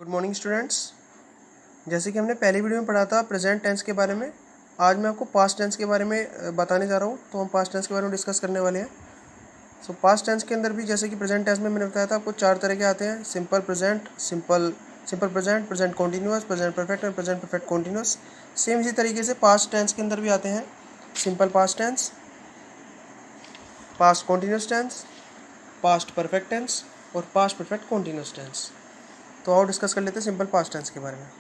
Good morning students. जैसे कि हमने पहले वीडियो में पढ़ा था प्रेजेंट टेंस के बारे में, आज मैं आपको पास्ट टेंस के बारे में बताने जा रहा हूँ। तो हम पास्ट टेंस के बारे में डिस्कस करने वाले हैं। सो पास्ट टेंस के अंदर भी जैसे कि प्रेजेंट टेंस में मैंने बताया था आपको 4 तरह के आते हैं: simple present, simple present, present continuous, present perfect and present perfect continuous. Same इसी तरीके से पास्ट टेंस के अंदर भी आते हैं: simple past tense, past continuous tense, past perfect tense और पास्ट परफेक्ट कॉन्टीन्यूअस टेंस। तो आओ डिस्कस कर लेते हैं सिंपल पास्ट टेंस के बारे में।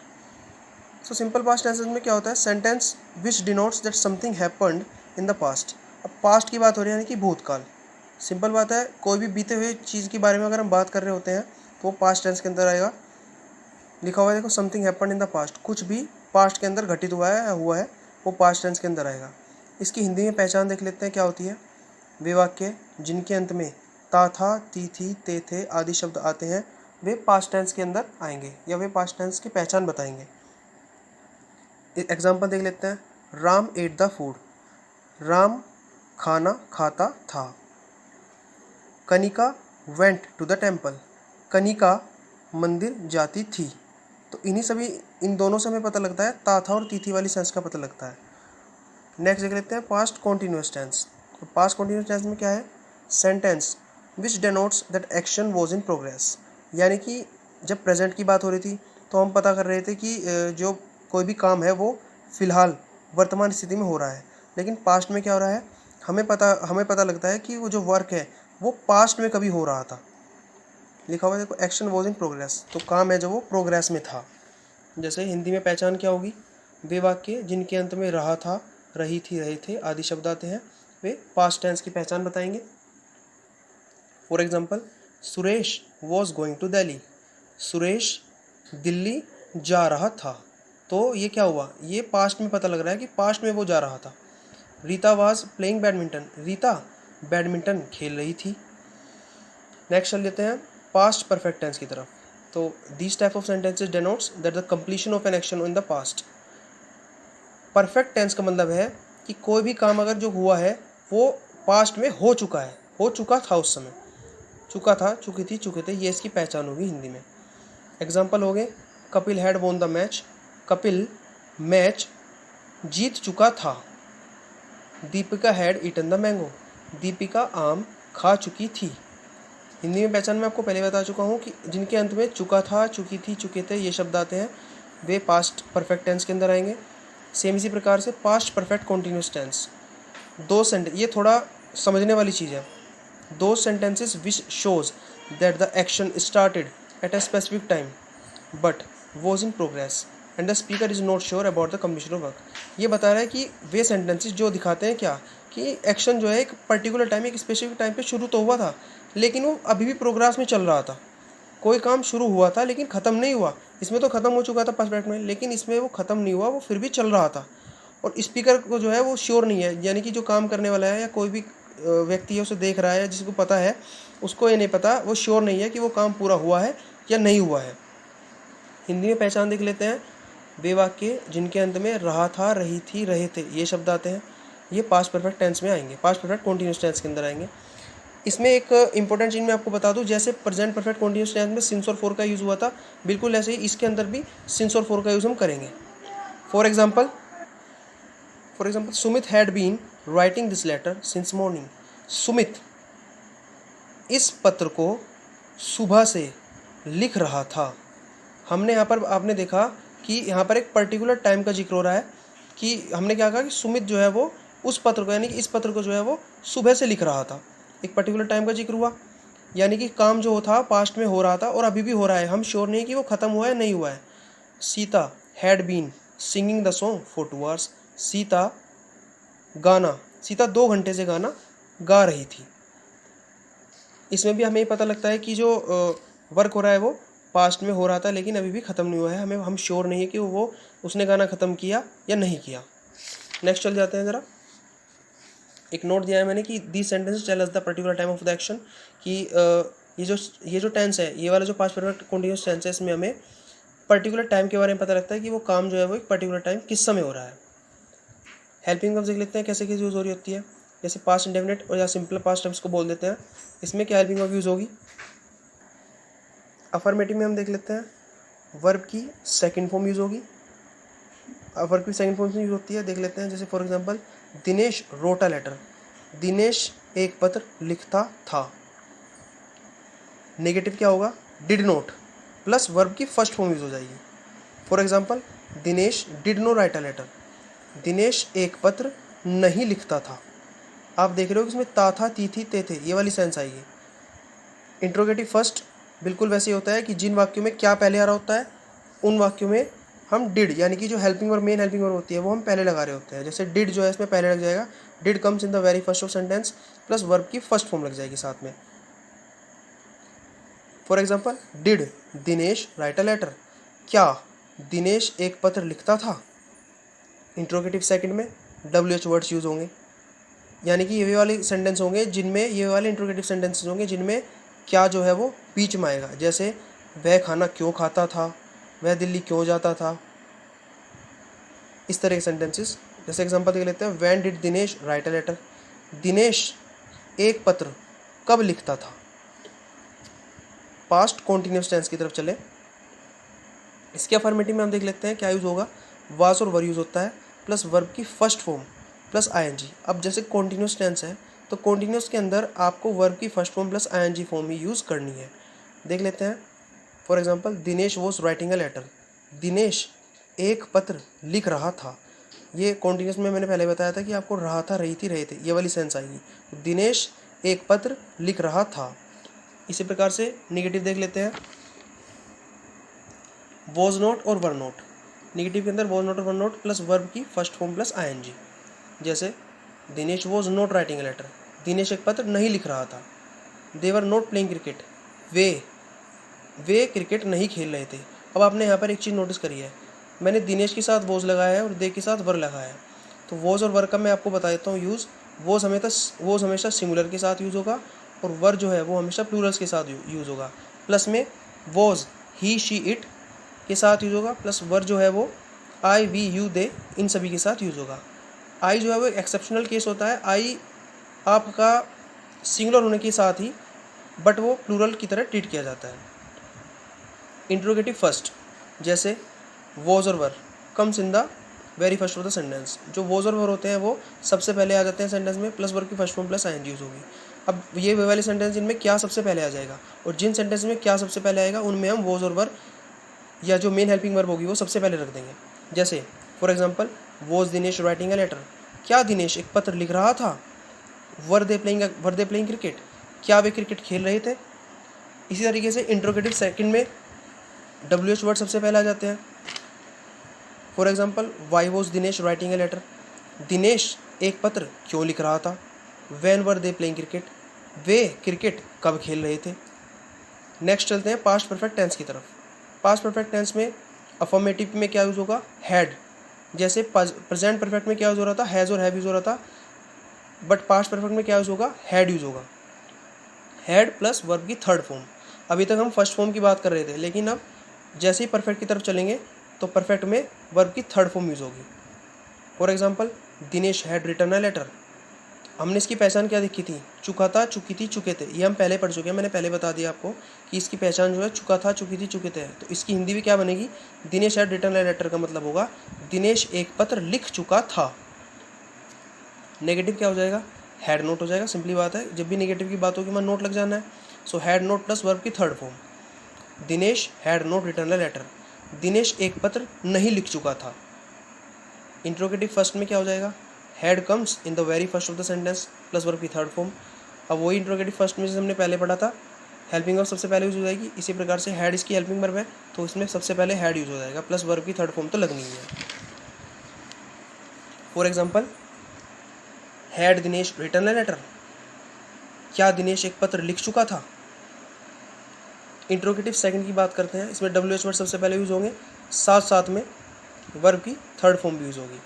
सो सिंपल पास्ट टेंसेस में क्या होता है? Sentence which denotes that something happened in the past. अब पास्ट की बात हो रही है यानी कि भूतकाल। सिंपल बात है, कोई भी बीते हुए चीज़ के बारे में अगर हम बात कर रहे होते हैं तो वो पास्ट टेंस के अंदर आएगा। लिखा हुआ है देखो, something happened in the past, कुछ भी पास्ट के अंदर घटित हुआ है या हुआ है वो पास्ट टेंस के अंदर आएगा। इसकी हिंदी में पहचान देख लेते हैं क्या होती है। वे वाक्य जिनके अंत में ता, था, ती, थी, ते, थे आदि शब्द आते हैं वे पास्ट टेंस के अंदर आएंगे या वे पास्ट टेंस की पहचान बताएंगे। एग्जाम्पल देख लेते हैं। Ram ate the food, Ram खाना खाता था। Kanika went to the temple, Kanika मंदिर जाती थी। तो इन दोनों से हमें पता लगता है ता, था और तीथी वाली सेंस का पता लगता है। नेक्स्ट देख लेते हैं पास्ट कॉन्टीन्यूअस टेंस। तो पास्ट कॉन्टीन्यूअस टेंस में क्या है? Sentence which denotes that action was in progress. यानी कि जब प्रेजेंट की बात हो रही थी तो हम पता कर रहे थे कि जो कोई भी काम है वो फिलहाल वर्तमान स्थिति में हो रहा है। लेकिन पास्ट में क्या हो रहा है, हमें पता लगता है कि वो जो वर्क है वो पास्ट में कभी हो रहा था। लिखा हुआ है देखो, एक्शन वॉज इन प्रोग्रेस, तो काम है जो वो प्रोग्रेस में था। जैसे हिंदी में पहचान क्या होगी? वे वाक्य जिनके अंत में रहा था, रही थी, रहे थे आदि शब्द आते हैं वे पास्ट टेंस की पहचान बताएंगे। For example, Suresh was going to Delhi, Suresh Delhi जा रहा था। तो ये क्या हुआ? ये पास्ट में पता लग रहा है कि पास्ट में वो जा रहा था। Rita was playing badminton, Rita badminton खेल रही थी। नेक्स्ट चल लेते हैं पास्ट परफेक्ट टेंस की तरफ। तो this type of sentences denotes that the completion of an action in the past. Perfect tense का मतलब है कि कोई भी काम अगर जो हुआ है वो पास्ट में हो चुका है, हो चुका था, उस समय चुका था, चुकी थी, चुके थे, ये इसकी पहचान होगी हिंदी में। एग्जाम्पल हो गए, Kapil had won the match, Kapil match जीत चुका था। Deepika had eaten the mango, Deepika आम खा चुकी थी। हिंदी में पहचान मैं आपको पहले बता चुका हूँ कि जिनके अंत में चुका था, चुकी थी, चुके थे ये शब्द आते हैं वे पास्ट परफेक्ट टेंस के अंदर आएंगे। सेम इसी प्रकार से पास्ट परफेक्ट कॉन्टीन्यूअस टेंस। ये थोड़ा समझने वाली चीज़ है। दो sentences which shows that the action started at a specific time but was in progress and the speaker is not sure about the completion of work. ये बता रहा है कि वे सेंटेंसेस जो दिखाते हैं क्या कि एक्शन जो है एक पर्टिकुलर टाइम, एक स्पेसिफिक टाइम पे शुरू तो हुआ था लेकिन वो अभी भी प्रोग्रेस में चल रहा था। कोई काम शुरू हुआ था लेकिन ख़त्म नहीं हुआ। इसमें तो ख़त्म हो चुका था परफेक्ट में, लेकिन इसमें वो ख़त्म नहीं हुआ, वो फिर भी चल रहा था। और स्पीकर को जो है वो श्योर नहीं है, यानी कि जो काम करने वाला है या कोई भी व्यक्ति है उसे देख रहा है, जिसको पता है उसको ये नहीं पता, वो श्योर नहीं है कि वो काम पूरा हुआ है या नहीं हुआ है। हिंदी में पहचान देख लेते हैं। वे वाक्य जिनके अंत में रहा था, रही थी, रहे थे ये शब्द आते हैं, ये पास्ट परफेक्ट टेंस में आएंगे, पास्ट परफेक्ट कॉन्टीन्यूअस टेंस के अंदर आएंगे। इसमें एक इंपॉर्टेंट चीज़ मैं आपको बता दूं, जैसे प्रेजेंट परफेक्ट कॉन्टीन्यूअस टेंस में सिंस और फॉर का यूज़ हुआ था, बिल्कुल ऐसे ही इसके अंदर भी सिंस और फॉर का यूज़ हम करेंगे। For example, Sumit had been writing this letter since morning. Sumit इस पत्र को सुबह से लिख रहा था। हमने यहाँ पर आपने देखा कि यहाँ पर एक पर्टिकुलर टाइम का जिक्र हो रहा है कि हमने क्या कहा कि सुमित जो है वो उस पत्र को, यानी कि इस पत्र को जो है वो सुबह से लिख रहा था। एक पर्टिकुलर टाइम का जिक्र हुआ, यानी कि काम जो था पास्ट में हो रहा था और अभी भी हो रहा है, हम श्योर नहीं कि वो ख़त्म हुआ है नहीं हुआ है। Sita had been singing the song for 2 hours। Sita 2 घंटे से गाना गा रही थी। इसमें भी हमें ये पता लगता है कि जो वर्क हो रहा है वो पास्ट में हो रहा था लेकिन अभी भी ख़त्म नहीं हुआ है, हम श्योर नहीं है कि वो उसने गाना ख़त्म किया या नहीं किया। नेक्स्ट चल जाते हैं ज़रा। एक नोट दिया है मैंने कि the sentence tell us the particular time of the action, कि ये जो टेंस है, ये वाला जो पास्ट परफेक्ट कंटीन्यूअस टेंस है, इसमें हमें पर्टिकुलर टाइम के बारे में पता लगता है कि वो काम जो है वो एक पर्टिकुलर टाइम किस समय हो रहा है। हेल्पिंग वर्ब देख लेते हैं कैसे यूज़ हो रही होती है। जैसे पास्ट इंडेफिनिट और या सिंपल पास्ट टेंस को बोल देते हैं, इसमें क्या हेल्पिंग वर्ब यूज़ होगी। अफर्मेटिव में हम देख लेते हैं, वर्ब की सेकंड फॉर्म यूज़ होगी। अब वर्ब की सेकंड फॉर्म यूज़ होती है, देख लेते हैं। जैसे for example Dinesh wrote a letter, Dinesh एक पत्र लिखता था। नेगेटिव क्या होगा, डिड नोट प्लस वर्ब की फर्स्ट फॉर्म यूज़ हो जाएगी। For example Dinesh did not write a letter, Dinesh एक पत्र नहीं लिखता था। आप देख रहे हो कि इसमें ता था, ती थी, ते थे, ये वाली सेंस आएगी। इंट्रोगेटिव फर्स्ट बिल्कुल वैसे ही होता है कि जिन वाक्यों में क्या पहले आ रहा होता है उन वाक्यों में हम डिड, यानी कि जो helping verb, main helping verb होती है, वो हम पहले लगा रहे होते हैं। जैसे डिड जो है इसमें पहले लग जाएगा, did comes in the very first of sentence plus verb की फर्स्ट फॉर्म लग जाएगी साथ में। For example did Dinesh write a letter, क्या दिनेश एक पत्र लिखता था। इंट्रोगेटिव सेकंड में WH वर्ड्स यूज़ होंगे, यानी कि ये वाले सेंटेंस होंगे जिनमें, ये वाले इंट्रोगेटिव सेंटेंसेस होंगे जिनमें क्या जो है वो बीच में आएगा। जैसे वह खाना क्यों खाता था, वह दिल्ली क्यों जाता था, इस तरह के सेंटेंसेस। जैसे एग्जांपल देख लेते हैं, when did Dinesh write a letter, Dinesh एक पत्र कब लिखता था। पास्ट कॉन्टिन्यूस टेंस की तरफ चले, इसके अफर्मेटिव में हम देख लेते हैं क्या यूज़ होगा। वाज और वर यूज़ होता है प्लस वर्ब की फर्स्ट फॉर्म प्लस ING। अब जैसे कॉन्टिन्यूस टेंस है तो कॉन्टिन्यूस के अंदर आपको वर्ब की first form plus ING form ही यूज़ करनी है। देख लेते हैं। For example Dinesh was writing a letter, Dinesh एक पत्र लिख रहा था। ये कॉन्टिन्यूस में मैंने पहले बताया था कि आपको रहा था, रही थी, रहे थे, ये वाली सेंस आएगी। तो दिनेश एक पत्र लिख रहा था। इसी प्रकार से निगेटिव देख लेते हैं, वॉज नॉट और वर नॉट। निगेटिव के अंदर वॉज नॉट और वर नॉट प्लस वर्ब की फर्स्ट फॉर्म प्लस ING। जैसे Dinesh was not writing a letter, Dinesh एक पत्र नहीं लिख रहा था। They were not playing cricket, वे क्रिकेट नहीं खेल रहे थे। अब आपने यहाँ पर एक चीज़ नोटिस करी है, मैंने दिनेश के साथ वॉज लगाया है और दे के साथ वर लगाया है। तो वॉज और वर का मैं आपको बता देता हूँ यूज़। वॉज हमेशा सिंगुलर के साथ यूज़ होगा और वर जो है वो हमेशा प्लूरल्स के साथ यूज़ होगा। प्लस में वॉज ही शी इट के साथ यूज़ होगा, प्लस वर जो है वो आई वी यू दे इन सभी के साथ यूज़ होगा। आई जो है वो एक्सेप्शनल केस होता है, आई आपका सिंगुलर होने के साथ ही बट वो प्लूरल की तरह ट्रीट किया जाता है। इंट्रोगेटिव फर्स्ट, जैसे वॉज और were comes in the very first of the sentence. जो वॉज और वर होते हैं वो सबसे पहले आ जाते हैं सेंटेंस में, प्लस वर्ब की first form plus ING use होगी। अब ये वे वाले सेंटेंस जिनमें क्या सबसे पहले आ जाएगा, और जिन सेंटेंस में क्या सबसे पहले आएगा उनमें हम वॉज और वर या जो मेन हेल्पिंग वर्ब होगी वो सबसे पहले रख देंगे। जैसे for example was Dinesh writing a letter, क्या दिनेश एक पत्र लिख रहा था। वर दे प्लेइंग क्रिकेट, क्या वे क्रिकेट खेल रहे थे। इसी तरीके से इंट्रोगेटिव सेकंड में WH वर्ड सबसे पहले आ जाते हैं। For example why was Dinesh writing a letter, Dinesh एक पत्र क्यों लिख रहा था। When were they playing cricket, वे क्रिकेट कब खेल रहे थे। नेक्स्ट चलते हैं पास्ट परफेक्ट टेंस की तरफ। पास्ट परफेक्ट टेंस में अफर्मेटिव में क्या यूज़ होगा, हैड। जैसे प्रेजेंट परफेक्ट में क्या यूज़ हो रहा था, हैज़ और हैव यूज़ हो रहा था, बट पास्ट परफेक्ट में क्या यूज़ होगा, हैड यूज़ होगा। हैड प्लस वर्ब की थर्ड फॉर्म। अभी तक हम फर्स्ट फॉर्म की बात कर रहे थे, लेकिन अब जैसे ही परफेक्ट की तरफ चलेंगे तो परफेक्ट में वर्ब की थर्ड फॉर्म यूज़ होगी। For example Dinesh had written a letter, हमने इसकी पहचान क्या देखी थी, चुका था, चुकी थी, चुके थे। ये हम पहले पढ़ चुके हैं, मैंने पहले बता दिया आपको कि इसकी पहचान जो है चुका था, चुकी थी, चुके थे। तो इसकी हिंदी भी क्या बनेगी, Dinesh had written a letter का मतलब होगा दिनेश एक पत्र लिख चुका था। नेगेटिव क्या हो जाएगा, हैड नोट हो जाएगा। सिंपली बात है, जब भी नेगेटिव की बात होगी मैं नोट लग जाना है। So had not plus verb की third form, Dinesh had not written a letter, Dinesh एक पत्र नहीं लिख चुका था। इंट्रोगेटिव फर्स्ट में क्या हो जाएगा, had comes in the very first of the sentence plus verb की थर्ड फॉर्म। अब वही इंट्रोगेटिव फर्स्ट में जैसे हमने पहले पढ़ा था, हेल्पिंग वर्ब सबसे पहले यूज हो जाएगी। इसी प्रकार से हैड इसकी हेल्पिंग वर्ब है तो इसमें सबसे पहले हैड यूज हो जाएगा, प्लस वर्ब की थर्ड फॉर्म तो लगनी ही है। For example had Dinesh written a letter, क्या दिनेश एक पत्र लिख चुका था। इंट्रोगेटिव सेकंड की बात करते हैं, इसमें WH वर्ड सबसे पहले यूज होंगे, साथ साथ में वर्ब की थर्ड फॉर्म भी यूज होगी।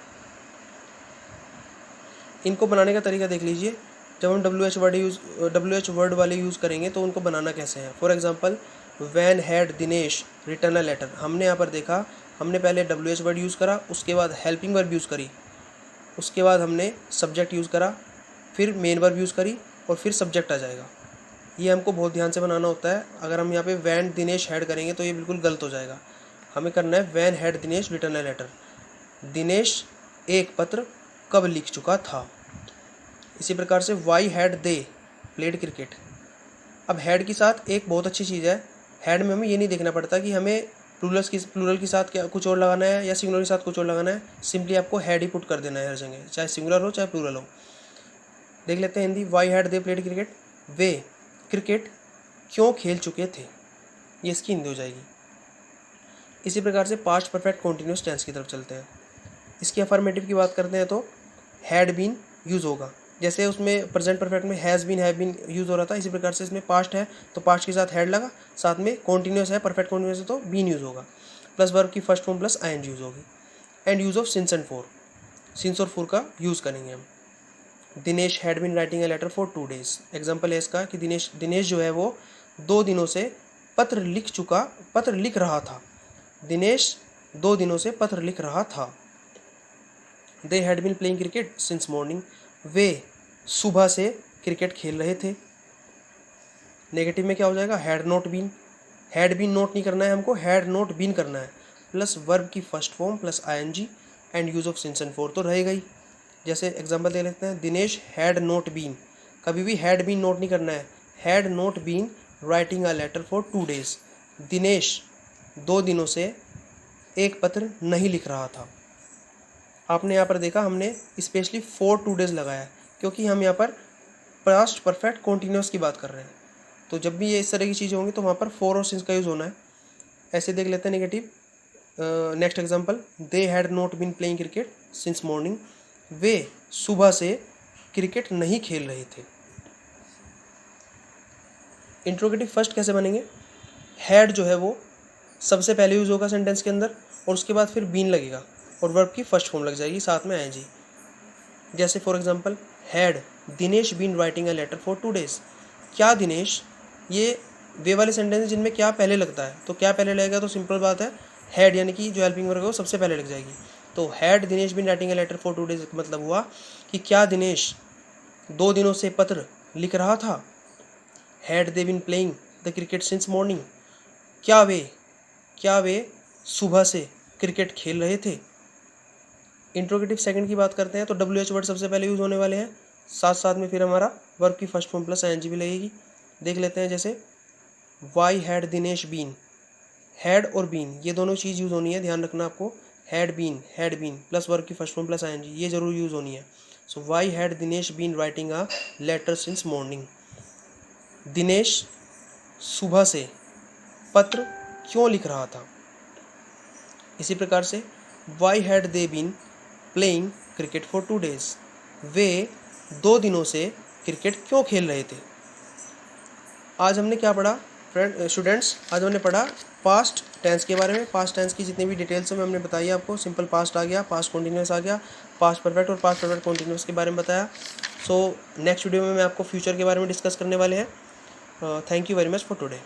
इनको बनाने का तरीका देख लीजिए। जब हम WH वर्ड वाले यूज़ करेंगे तो उनको बनाना कैसे है। For example when had Dinesh written a letter, हमने यहाँ पर देखा, हमने पहले WH वर्ड यूज़ करा, उसके बाद हेल्पिंग वर्ब यूज़ करी, उसके बाद हमने सब्जेक्ट यूज़ करा, फिर मेन वर्ब यूज़ करी और फिर सब्जेक्ट आ जाएगा। ये हमको बहुत ध्यान से बनाना होता है। अगर हम यहाँ पे वैन दिनेश हैड करेंगे तो ये बिल्कुल गलत हो जाएगा। हमें करना है when had Dinesh written a letter, Dinesh एक पत्र कब लिख चुका था। इसी प्रकार से why had they played cricket. अब हैड के साथ एक बहुत अच्छी चीज़ है, हैड में हमें ये नहीं देखना पड़ता कि हमें प्लूरल के साथ क्या कुछ और लगाना है या सिंगुलर के साथ कुछ और लगाना है, सिंपली आपको हैड ही पुट कर देना है हर जगह, चाहे सिंगुलर हो चाहे प्लूरल हो। देख लेते हैं Hindi. Why had they played cricket, वे क्रिकेट क्यों खेल चुके थे, ये इसकी हिंदी हो जाएगी। इसी प्रकार से पास्ट परफेक्ट कॉन्टिन्यूस टेंस की तरफ चलते हैं। इसकी अफर्मेटिव की बात करते हैं तो हैड बीन यूज़ होगा, जैसे उसमें प्रेजेंट परफेक्ट में has been have been use हो रहा था, इसी प्रकार से इसमें पास्ट है तो पास्ट के साथ हैड लगा, साथ में कॉन्टिन्यूस है परफेक्ट कॉन्टिन्यूस है तो बीन यूज़ होगा, प्लस वर्ब की first form plus ING use होगी। And use of since and for, since और फॉर का यूज़ करेंगे हम। Dinesh had been writing a letter for 2 days, example है इसका कि दिनेश जो है वो 2 दिनों से पत्र लिख रहा था। दिनेश 2 दिनों से पत्र लिख रहा था। They had been playing cricket since morning, वे सुबह से क्रिकेट खेल रहे थे। नेगेटिव में क्या हो जाएगा, had not been, had been note नहीं करना है हमको, हैड नॉट बीन करना है, प्लस वर्ब की first form plus ING and use of since and for तो रहेगा ही। जैसे एग्जांपल दे लेते हैं, दिनेश हैड नॉट बीन, कभी भी हैड बीन नोट नहीं करना है, had not been writing a letter for 2 days, Dinesh 2 दिनों से एक पत्र नहीं लिख रहा था। आपने यहाँ पर देखा हमने स्पेशली फॉर 2 days लगाया है क्योंकि हम यहाँ पर पास्ट परफेक्ट कॉन्टिन्यूस की बात कर रहे हैं, तो जब भी ये इस तरह की चीज़ें होंगी तो वहाँ पर फॉर और सिंस का यूज़ होना है। ऐसे देख लेते हैं negative. Next example, they had not been playing cricket since morning, वे सुबह से क्रिकेट नहीं खेल रहे थे। इंट्रोगेटिव फर्स्ट कैसे बनेंगे, हैड जो है वो सबसे पहले यूज़ होगा सेंटेंस के अंदर और उसके बाद फिर बीन लगेगा और वर्ब की फर्स्ट फॉर्म लग जाएगी साथ में आईएनजी। जैसे for example, had Dinesh been writing a letter for 2 days, क्या दिनेश, ये वे वाले सेंटेंस है जिनमें क्या पहले लगता है, तो क्या पहले लगेगा, तो सिंपल बात है हैड यानी कि जो हेल्पिंग वर्ब है वो सबसे पहले लग जाएगी। तो had Dinesh been writing a letter for 2 days का मतलब हुआ कि क्या दिनेश 2 दिनों से पत्र लिख रहा था। Had they been playing the cricket since morning, क्या वे सुबह से क्रिकेट खेल रहे थे। इंट्रोगेटिव सेकंड की बात करते हैं तो WH वर्ड सबसे पहले यूज़ होने वाले हैं, साथ साथ में फिर हमारा वर्ब की फर्स्ट फॉर्म प्लस आईएनजी भी लगेगी। देख लेते हैं जैसे why had Dinesh been, had और बीन ये दोनों चीज़ यूज़ होनी है, ध्यान रखना आपको, हैड बीन प्लस वर्ब की फर्स्ट फॉर्म प्लस आईएनजी ये जरूर यूज़ होनी है। So why had Dinesh been writing a letter since morning, Dinesh सुबह से पत्र क्यों लिख रहा था। इसी प्रकार से why had they been playing cricket for 2 days, वे 2 दिनों से क्रिकेट क्यों खेल रहे थे। आज हमने क्या पढ़ा स्टूडेंट्स, आज हमने पढ़ा पास्ट टेंस के बारे में। पास्ट टेंस की जितनी भी डिटेल्स हैं हमने बताई आपको, सिंपल पास्ट आ गया, पास्ट कॉन्टिन्यूस आ गया, पास्ट परफेक्ट और पास्ट परफेक्ट कॉन्टिन्यूस के बारे में बताया। सो नेक्स्ट वीडियो में मैं आपको फ्यूचर के बारे में डिस्कस करने वाले हैं। Thank you very much for today.